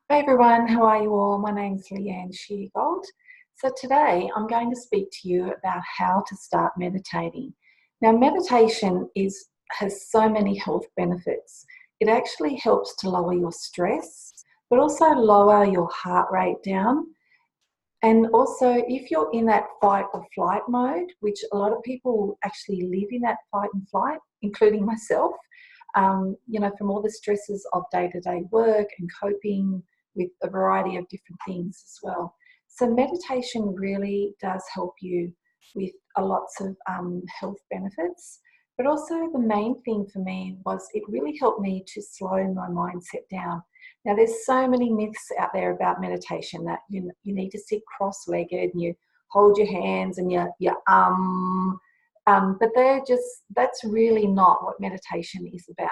Hey everyone, how are you all? My name's Leanne Sheargold. So today I'm going to speak to you about how to start meditating. Now meditation has so many health benefits. It actually helps to lower your stress, but also lower your heart rate down. And also if you're in that fight or flight mode, which a lot of people actually live in that fight and flight, including myself, from all the stresses of day-to-day work and coping with a variety of different things as well. So meditation really does help you with lots of health benefits. But also the main thing for me was it really helped me to slow my mindset down. Now there's so many myths out there about meditation that you need to sit cross-legged and you hold your hands and but that's really not what meditation is about.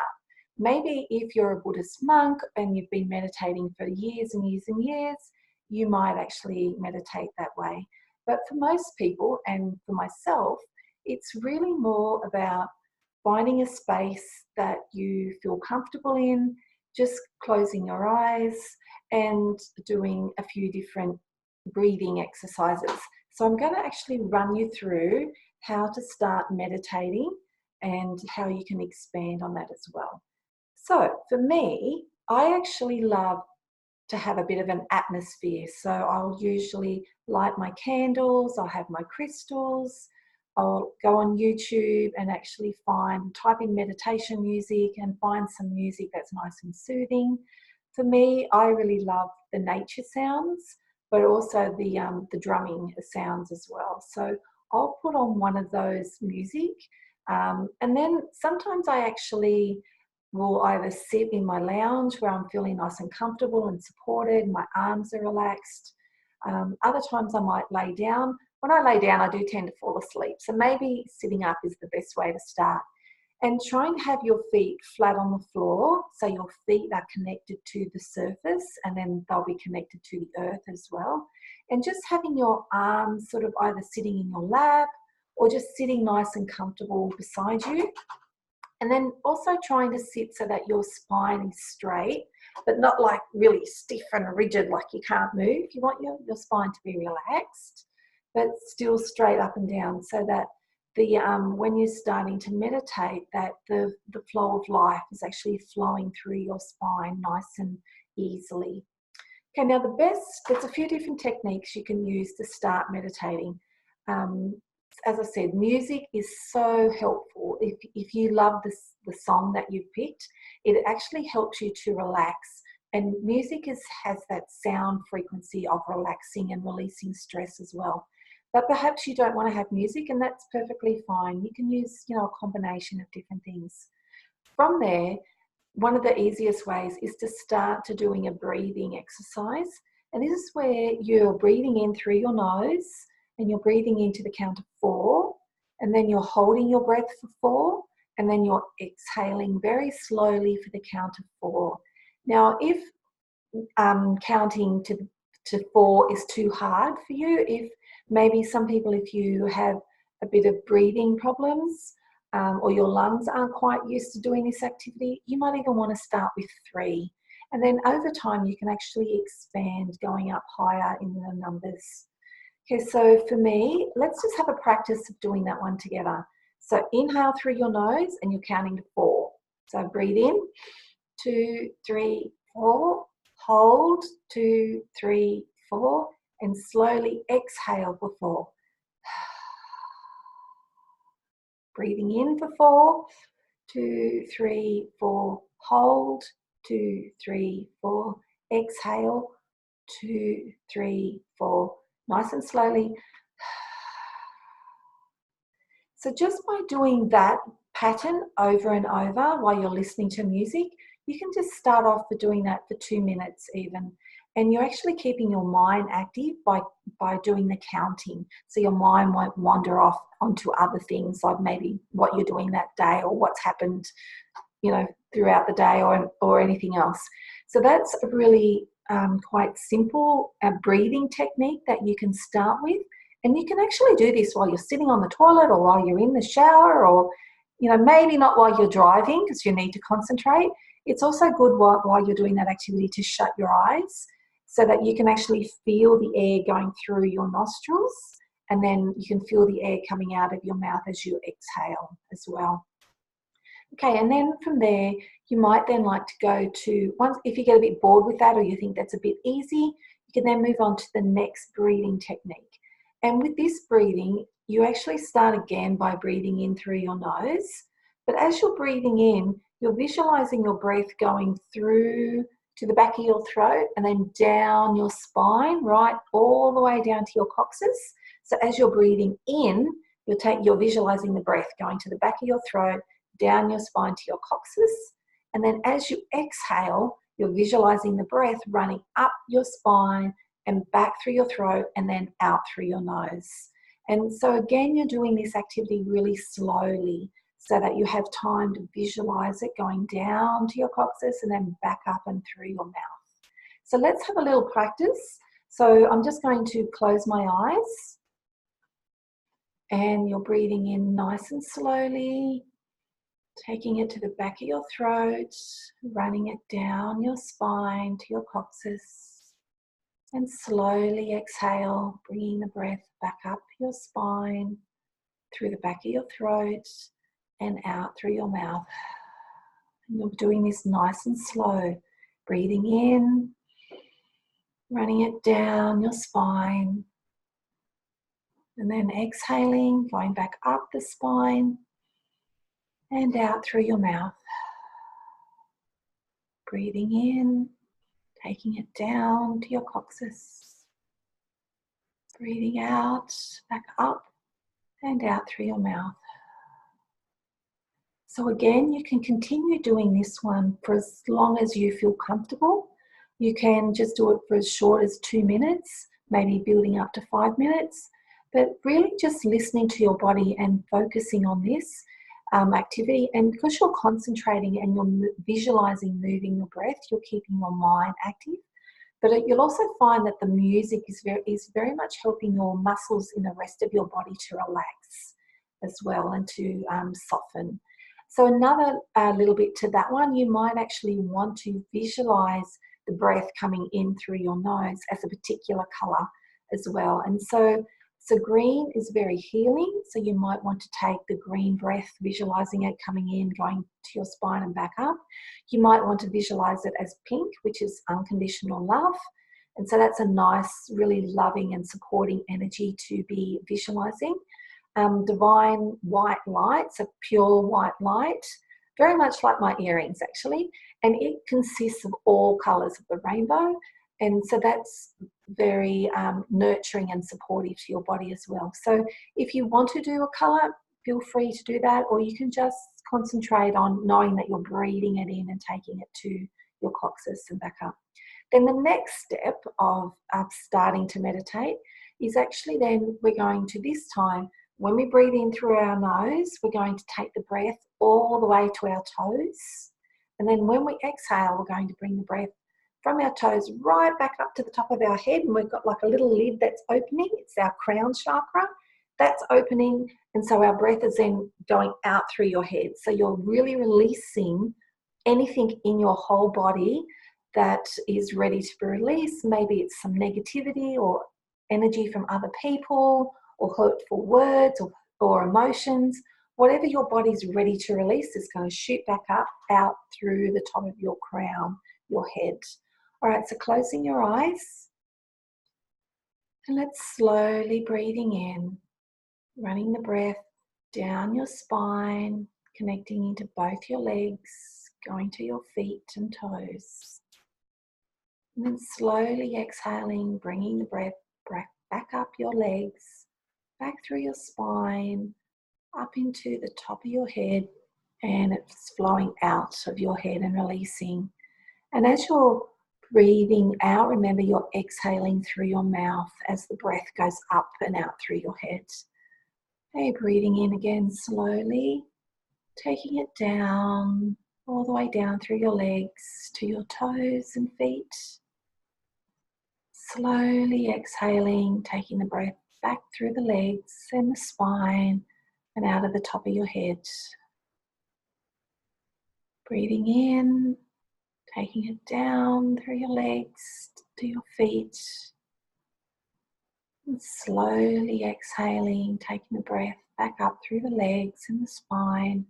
Maybe if you're a Buddhist monk and you've been meditating for years and years and years, you might actually meditate that way. But for most people, and for myself, it's really more about finding a space that you feel comfortable in, just closing your eyes and doing a few different breathing exercises. So I'm going to actually run you through how to start meditating and how you can expand on that as well. So for me, I actually love to have a bit of an atmosphere. So I'll usually light my candles, I'll have my crystals, I'll go on YouTube and actually type in meditation music and find some music that's nice and soothing. For me, I really love the nature sounds, but also the drumming sounds as well. So I'll put on one of those music, and then sometimes I actually will either sit in my lounge where I'm feeling nice and comfortable and supported, my arms are relaxed. Other times I might lay down. When I lay down, I do tend to fall asleep. So maybe sitting up is the best way to start. And try and have your feet flat on the floor so your feet are connected to the surface and then they'll be connected to the earth as well. And just having your arms sort of either sitting in your lap or just sitting nice and comfortable beside you. And then also trying to sit so that your spine is straight, but not like really stiff and rigid, like you can't move. You want your spine to be relaxed, but still straight up and down, so that when you're starting to meditate, that the flow of life is actually flowing through your spine nice and easily. Okay, now there's a few different techniques you can use to start meditating. As I said, music is so helpful. If you love the song that you've picked, it actually helps you to relax. And music has that sound frequency of relaxing and releasing stress as well. But perhaps you don't want to have music, and that's perfectly fine. You can use, a combination of different things. From there, one of the easiest ways is to start to doing a breathing exercise. And this is where you're breathing in through your nose, and you're breathing into the count of 4, and then you're holding your breath for 4, and then you're exhaling very slowly for the count of 4. Now, if counting to 4 is too hard for you, if you have a bit of breathing problems, or your lungs aren't quite used to doing this activity, you might even want to start with 3. And then over time, you can actually expand going up higher in the numbers. Okay, so for me, let's just have a practice of doing that one together. So inhale through your nose and you're counting to 4. So breathe in, 2, 3, 4. Hold, 2, 3, 4. And slowly exhale for 4. Breathing in for 4, 2, 3, 4. Hold, 2, 3, 4. Exhale, 2, 3, 4. Nice and slowly. So just by doing that pattern over and over while you're listening to music, you can just start off for doing that for 2 minutes even. And you're actually keeping your mind active by doing the counting. So your mind won't wander off onto other things, like maybe what you're doing that day or what's happened, throughout the day or anything else. So that's a really quite simple breathing technique that you can start with. And you can actually do this while you're sitting on the toilet or while you're in the shower, or maybe not while you're driving because you need to concentrate. It's also good while you're doing that activity to shut your eyes so that you can actually feel the air going through your nostrils, and then you can feel the air coming out of your mouth as you exhale as well. Okay, and then from there, you might then like to go to, if you get a bit bored with that or you think that's a bit easy, you can then move on to the next breathing technique. And with this breathing, you actually start again by breathing in through your nose. But as you're breathing in, you're visualizing your breath going through to the back of your throat and then down your spine, right, all the way down to your coccyx. So as you're breathing in, you're visualizing the breath going to the back of your throat, down your spine to your coccyx. And then as you exhale, you're visualizing the breath running up your spine and back through your throat and then out through your nose. And so again, you're doing this activity really slowly so that you have time to visualize it going down to your coccyx and then back up and through your mouth. So let's have a little practice. So I'm just going to close my eyes, and you're breathing in nice and slowly, taking it to the back of your throat, running it down your spine to your coccyx, and slowly exhale, bringing the breath back up your spine, through the back of your throat, and out through your mouth. And you're doing this nice and slow, breathing in, running it down your spine, and then exhaling, going back up the spine and out through your mouth. Breathing in, taking it down to your coccyx. Breathing out, back up and out through your mouth. So again, you can continue doing this one for as long as you feel comfortable. You can just do it for as short as 2 minutes, maybe building up to 5 minutes, but really just listening to your body and focusing on this activity. And because you're concentrating and you're visualizing moving your breath, you're keeping your mind active. But you'll also find that the music is very much helping your muscles in the rest of your body to relax as well and to soften. So another little bit to that one, you might actually want to visualize the breath coming in through your nose as a particular color as well. And so green is very healing. So you might want to take the green breath, visualizing it coming in, going to your spine and back up. You might want to visualize it as pink, which is unconditional love. And so that's a nice, really loving and supporting energy to be visualizing. Divine white light, so pure white light, very much like my earrings actually, and it consists of all colours of the rainbow, and so that's very nurturing and supportive to your body as well. So if you want to do a colour, feel free to do that, or you can just concentrate on knowing that you're breathing it in and taking it to your coccyx and back up. Then the next step of starting to meditate is actually then we're going to this time, when we breathe in through our nose, we're going to take the breath all the way to our toes. And then when we exhale, we're going to bring the breath from our toes right back up to the top of our head. And we've got like a little lid that's opening. It's our crown chakra. That's opening. And so our breath is then going out through your head. So you're really releasing anything in your whole body that is ready to be released. Maybe it's some negativity or energy from other people, or hurtful words or emotions. Whatever your body's ready to release is going to shoot back up, out through the top of your crown, your head. All right, so closing your eyes. And let's slowly breathing in, running the breath down your spine, connecting into both your legs, going to your feet and toes. And then slowly exhaling, bringing the breath back up your legs, back through your spine, up into the top of your head, and it's flowing out of your head and releasing. And as you're breathing out, remember you're exhaling through your mouth as the breath goes up and out through your head. Okay, breathing in again slowly, taking it down, all the way down through your legs to your toes and feet. Slowly exhaling, taking the breath back through the legs and the spine and out of the top of your head. Breathing in Taking it down through your legs to your feet. And slowly exhaling, taking the breath back up through the legs and the spine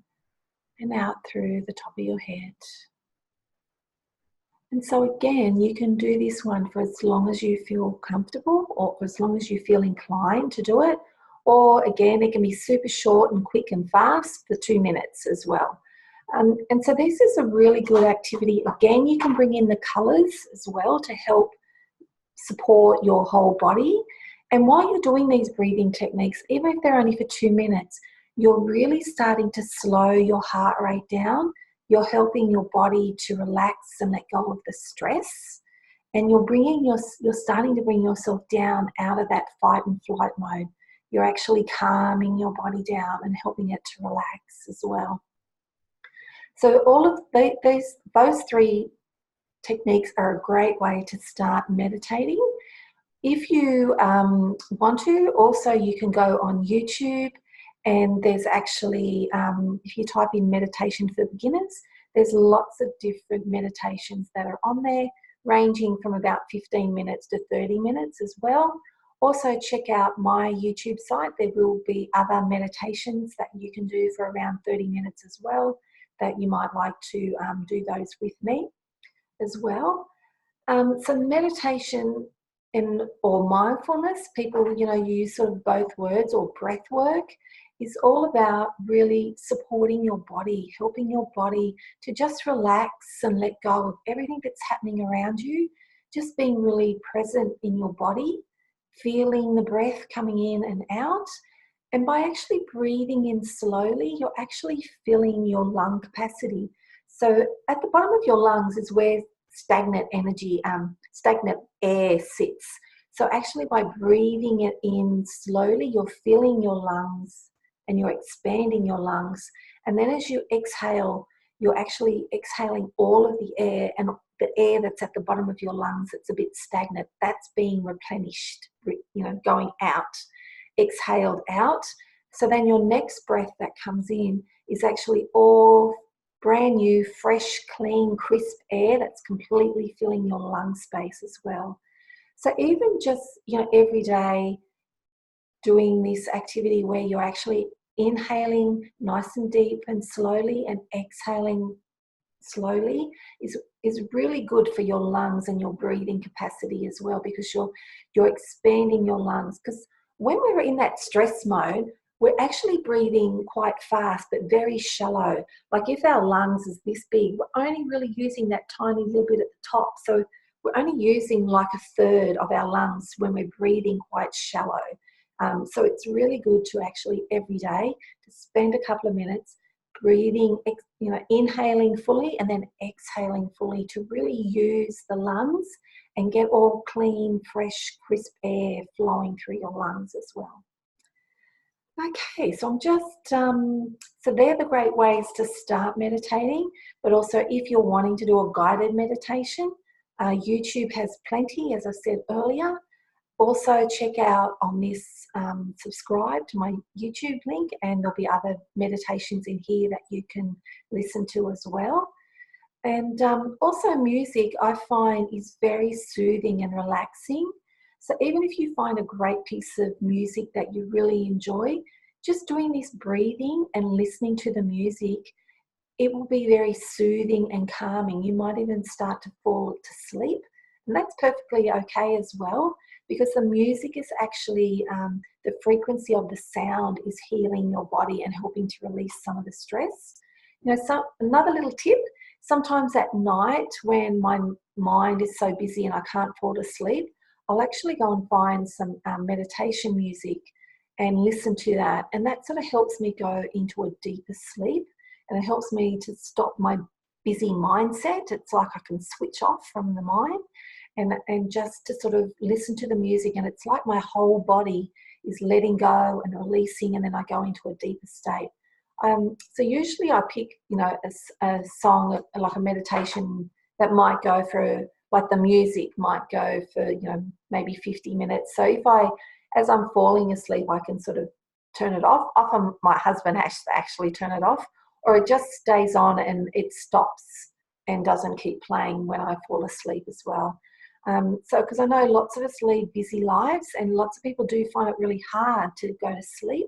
and out through the top of your head. And so again, you can do this one for as long as you feel comfortable or for as long as you feel inclined to do it. Or again, it can be super short and quick and fast for 2 minutes as well. And so this is a really good activity. Again, you can bring in the colours as well to help support your whole body. And while you're doing these breathing techniques, even if they're only for 2 minutes, you're really starting to slow your heart rate down. You're helping your body to relax and let go of the stress. And you're starting to bring yourself down out of that fight and flight mode. You're actually calming your body down and helping it to relax as well. So all of those 3 techniques are a great way to start meditating. If you want to, also you can go on YouTube, and there's actually, if you type in meditation for beginners, there's lots of different meditations that are on there, ranging from about 15 minutes to 30 minutes as well. Also check out my YouTube site. There will be other meditations that you can do for around 30 minutes as well, that you might like to do those with me as well. So meditation or mindfulness, people, use sort of both words, or breath work, is all about really supporting your body, helping your body to just relax and let go of everything that's happening around you, just being really present in your body, feeling the breath coming in and out. And by actually breathing in slowly, you're actually filling your lung capacity. So at the bottom of your lungs is where stagnant air sits. So actually by breathing it in slowly, you're filling your lungs and you're expanding your lungs. And then as you exhale, you're actually exhaling all of the air, and the air that's at the bottom of your lungs that's a bit stagnant, that's being replenished, going out, exhaled out. So then your next breath that comes in is actually all brand new, fresh, clean, crisp air that's completely filling your lung space as well. So even just, every day doing this activity where you're actually inhaling nice and deep and slowly and exhaling slowly is really good for your lungs and your breathing capacity as well, because you're expanding your lungs. Because when we're in that stress mode, we're actually breathing quite fast but very shallow. Like if our lungs is this big, we're only really using that tiny little bit at the top. So we're only using like a third of our lungs when we're breathing quite shallow. So it's really good to actually every day to spend a couple of minutes breathing, inhaling fully and then exhaling fully, to really use the lungs and get all clean, fresh, crisp air flowing through your lungs as well. Okay, so so they're the great ways to start meditating. But also if you're wanting to do a guided meditation, YouTube has plenty, as I said earlier. Also check out on this, subscribe to my YouTube link, and there'll be other meditations in here that you can listen to as well. And also music, I find, is very soothing and relaxing. So even if you find a great piece of music that you really enjoy, just doing this breathing and listening to the music, it will be very soothing and calming. You might even start to fall to sleep, and that's perfectly okay as well, because the music is actually, the frequency of the sound is healing your body and helping to release some of the stress. Another little tip, sometimes at night when my mind is so busy and I can't fall to sleep, I'll actually go and find some meditation music and listen to that. And that sort of helps me go into a deeper sleep, and it helps me to stop my busy mindset. It's like I can switch off from the mind and just to sort of listen to the music, and it's like my whole body is letting go and releasing, and then I go into a deeper state. So usually I pick, a song, like a meditation that might go for, like the music might go for, maybe 50 minutes. So as I'm falling asleep, I can sort of turn it off. Often my husband has to actually turn it off, or it just stays on and it stops and doesn't keep playing when I fall asleep as well. So, because I know lots of us lead busy lives and lots of people do find it really hard to go to sleep.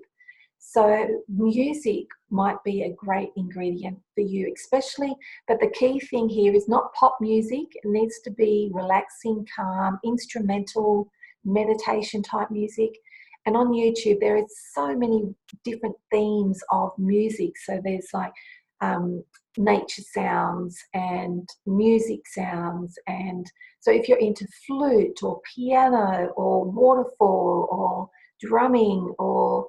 So music might be a great ingredient for you, especially, but the key thing here is not pop music. It needs to be relaxing, calm, instrumental, meditation type music. And on YouTube, there is so many different themes of music. So there's like nature sounds and music sounds. And so if you're into flute or piano or waterfall or drumming or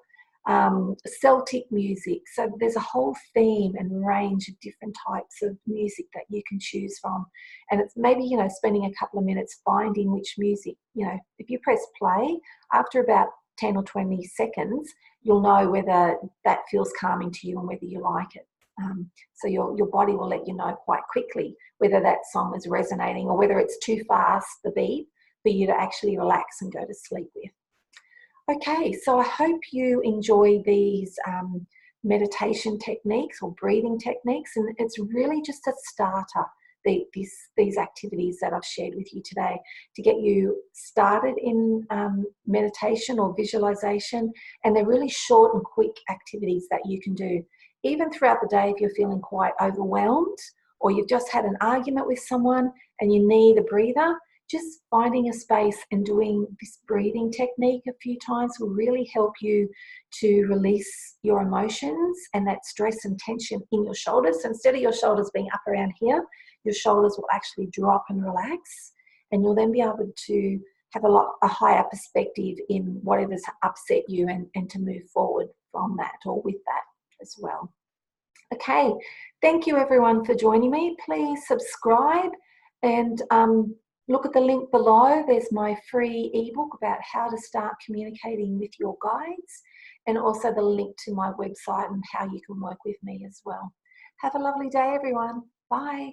Celtic music. So there's a whole theme and range of different types of music that you can choose from. And it's maybe, you know, spending a couple of minutes finding which music, you know, if you press play, after about 10 or 20 seconds, you'll know whether that feels calming to you and whether you like it. So your body will let you know quite quickly whether that song is resonating or whether it's too fast, the beat, for you to actually relax and go to sleep with. Okay, so I hope you enjoy these meditation techniques or breathing techniques, and it's really just a starter, these activities that I've shared with you today to get you started in meditation or visualization, and they're really short and quick activities that you can do. Even throughout the day if you're feeling quite overwhelmed or you've just had an argument with someone and you need a breather, just finding a space and doing this breathing technique a few times will really help you to release your emotions and that stress and tension in your shoulders. So instead of your shoulders being up around here, your shoulders will actually drop and relax, and you'll then be able to have a higher perspective in whatever's upset you and to move forward from that or with that as well. Okay, thank you everyone for joining me. Please subscribe and look at the link below. There's my free ebook about how to start communicating with your guides, and also the link to my website and how you can work with me as well. Have a lovely day, everyone. Bye.